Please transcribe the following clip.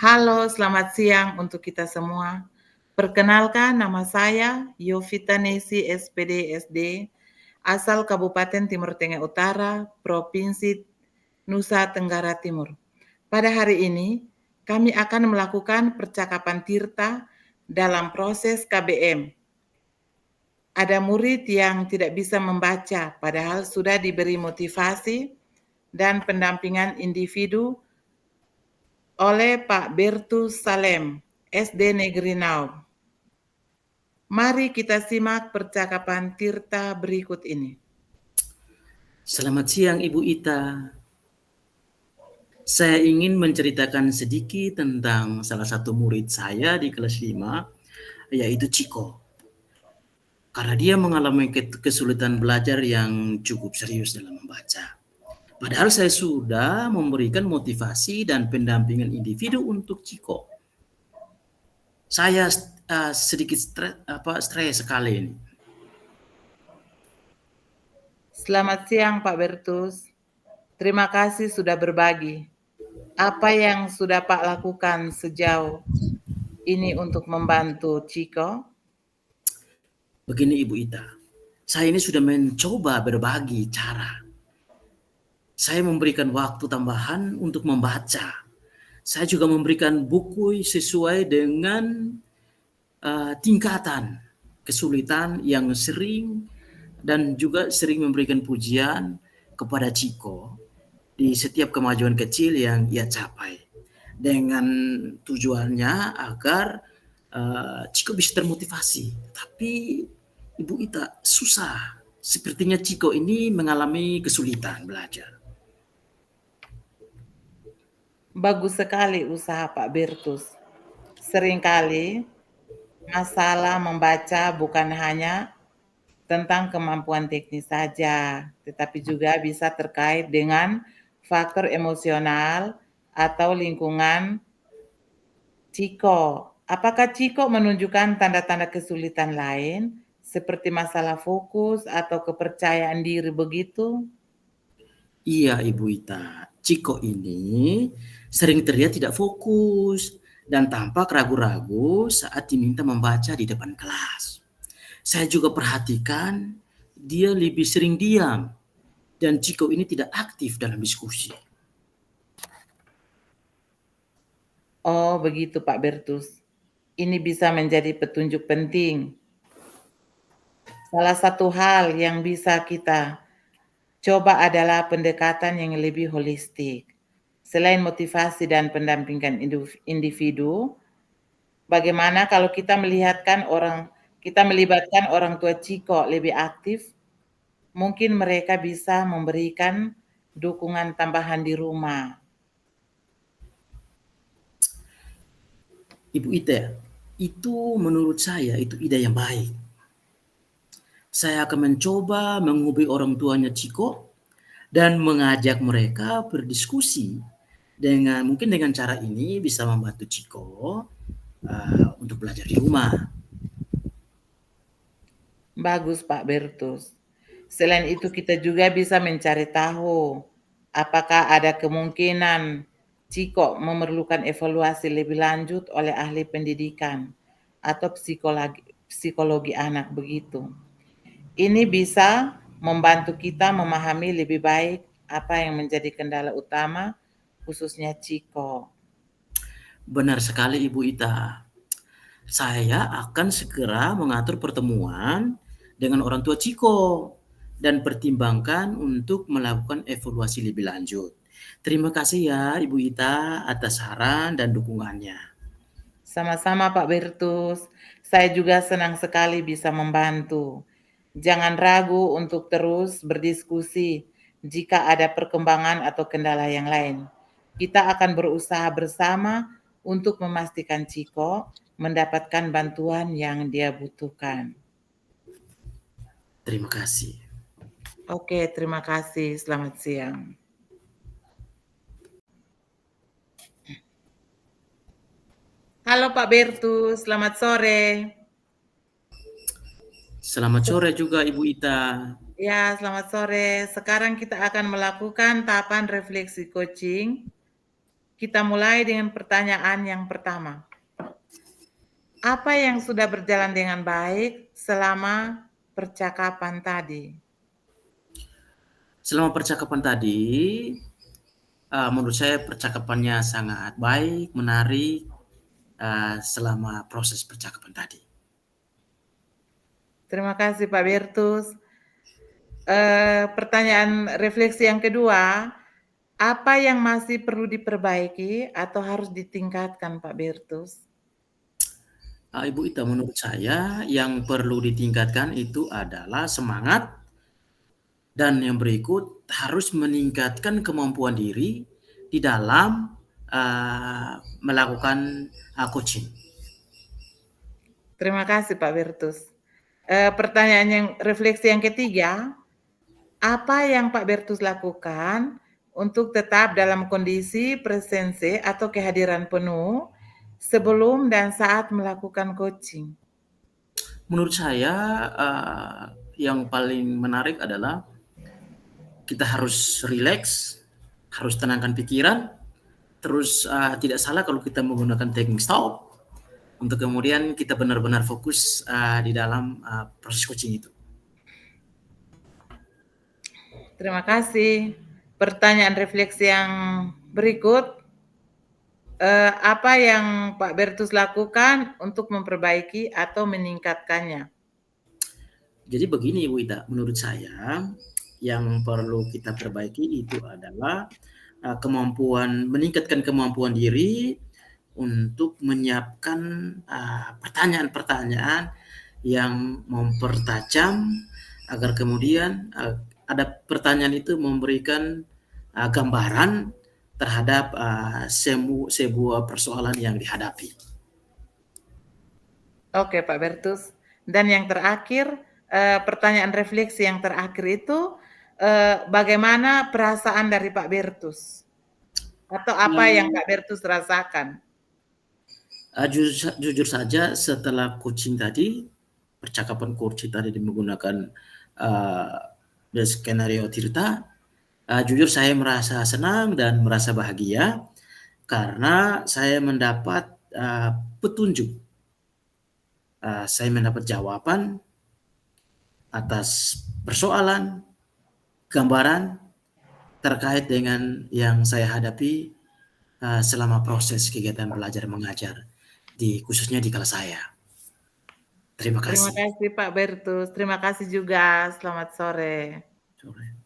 Halo, selamat siang untuk kita semua. Perkenalkan, nama saya Yovita Nesi, SPD SD, asal Kabupaten Timur Tengah Utara, Provinsi Nusa Tenggara Timur. Pada hari ini, kami akan melakukan percakapan tirta dalam proses KBM. Ada murid yang tidak bisa membaca, padahal sudah diberi motivasi dan pendampingan individu oleh Pak Bertus Salem, SD Negeri Naum. Mari kita simak percakapan tirta berikut ini. Selamat siang Ibu Ita. Saya ingin menceritakan sedikit tentang salah satu murid saya di kelas 5, yaitu Ciko. Karena dia mengalami kesulitan belajar yang cukup serius dalam membaca. Padahal saya sudah memberikan motivasi dan pendampingan individu untuk Ciko. Saya sedikit stres sekali ini. Selamat siang Pak Bertus. Terima kasih sudah berbagi. Apa yang sudah Pak lakukan sejauh ini untuk membantu Ciko? Begini Ibu Ita, saya ini sudah mencoba berbagi cara. Saya memberikan waktu tambahan untuk membaca. Saya juga memberikan buku sesuai dengan tingkatan kesulitan yang sering, dan juga sering memberikan pujian kepada Ciko di setiap kemajuan kecil yang ia capai, dengan tujuannya agar Ciko bisa termotivasi. Tapi Ibu Ita, susah. Sepertinya Ciko ini mengalami kesulitan belajar. Bagus sekali usaha Pak Bertus. Seringkali masalah membaca bukan hanya tentang kemampuan teknis saja, tetapi juga bisa terkait dengan faktor emosional atau lingkungan Ciko. Apakah Ciko menunjukkan tanda-tanda kesulitan lain, seperti masalah fokus atau kepercayaan diri begitu? Iya Ibu Ita, Ciko ini sering terlihat tidak fokus dan tampak ragu-ragu saat diminta membaca di depan kelas. Saya juga perhatikan dia lebih sering diam dan Ciko ini tidak aktif dalam diskusi. Oh, begitu Pak Bertus. Ini bisa menjadi petunjuk penting. Salah satu hal yang bisa kita coba adalah pendekatan yang lebih holistik. Selain motivasi dan pendampingan individu, bagaimana kalau kita melibatkan orang tua Ciko lebih aktif? Mungkin mereka bisa memberikan dukungan tambahan di rumah. Ibu Ita, itu menurut saya itu ide yang baik. Saya akan mencoba menghubungi orang tuanya Ciko dan mengajak mereka berdiskusi. Mungkin dengan cara ini bisa membantu Ciko untuk belajar di rumah. Bagus Pak Bertus. Selain itu kita juga bisa mencari tahu apakah ada kemungkinan Ciko memerlukan evaluasi lebih lanjut oleh ahli pendidikan atau psikologi anak begitu. Ini bisa membantu kita memahami lebih baik apa yang menjadi kendala utama khususnya Ciko. Benar sekali Ibu Ita. Saya akan segera mengatur pertemuan dengan orang tua Ciko dan pertimbangkan untuk melakukan evaluasi lebih lanjut. Terima kasih ya Ibu Ita atas saran dan dukungannya. Sama-sama Pak Bertus, saya juga senang sekali bisa membantu. Jangan ragu untuk terus berdiskusi jika ada perkembangan atau kendala yang lain. Kita akan berusaha bersama untuk memastikan Ciko mendapatkan bantuan yang dia butuhkan. Terima kasih. Oke, terima kasih. Selamat siang. Halo Pak Bertus, selamat sore. Selamat sore juga Ibu Ita. Ya, selamat sore. Sekarang kita akan melakukan tahapan refleksi coaching. Kita mulai dengan pertanyaan yang pertama. Apa yang sudah berjalan dengan baik selama percakapan tadi? Selama percakapan tadi, menurut saya percakapannya sangat baik, menarik, selama proses percakapan tadi. Terima kasih Pak Bertus. Pertanyaan refleksi yang kedua, apa yang masih perlu diperbaiki atau harus ditingkatkan Pak Bertus? Ibu Ita, menurut saya yang perlu ditingkatkan itu adalah semangat dan yang berikut harus meningkatkan kemampuan diri di dalam melakukan coaching. Terima kasih Pak Bertus. Pertanyaan yang refleksi yang ketiga, apa yang Pak Bertus lakukan untuk tetap dalam kondisi presensi atau kehadiran penuh sebelum dan saat melakukan coaching? Menurut saya yang paling menarik adalah kita harus rileks, harus tenangkan pikiran, terus tidak salah kalau kita menggunakan taking stop untuk kemudian kita benar-benar fokus di dalam proses coaching itu. Terima kasih. Pertanyaan refleksi yang berikut, apa yang Pak Bertus lakukan untuk memperbaiki atau meningkatkannya? Jadi begini Bu Ita, menurut saya yang perlu kita perbaiki itu adalah meningkatkan kemampuan diri untuk menyiapkan pertanyaan-pertanyaan yang mempertajam agar kemudian ada pertanyaan itu memberikan gambaran terhadap sebuah persoalan yang dihadapi. Oke Pak Bertus. Dan yang terakhir, pertanyaan refleksi yang terakhir itu, bagaimana perasaan dari Pak Bertus? Atau apa yang Pak Bertus rasakan? Jujur saja setelah coaching tadi, percakapan coaching tadi menggunakan skenario Tirta, jujur saya merasa senang dan merasa bahagia karena saya mendapat petunjuk, saya mendapat jawaban atas persoalan, gambaran terkait dengan yang saya hadapi selama proses kegiatan belajar mengajar khususnya di kelas saya. Terima Terima kasih. kasih Pak Bertus, terima kasih juga, selamat sore. Sore.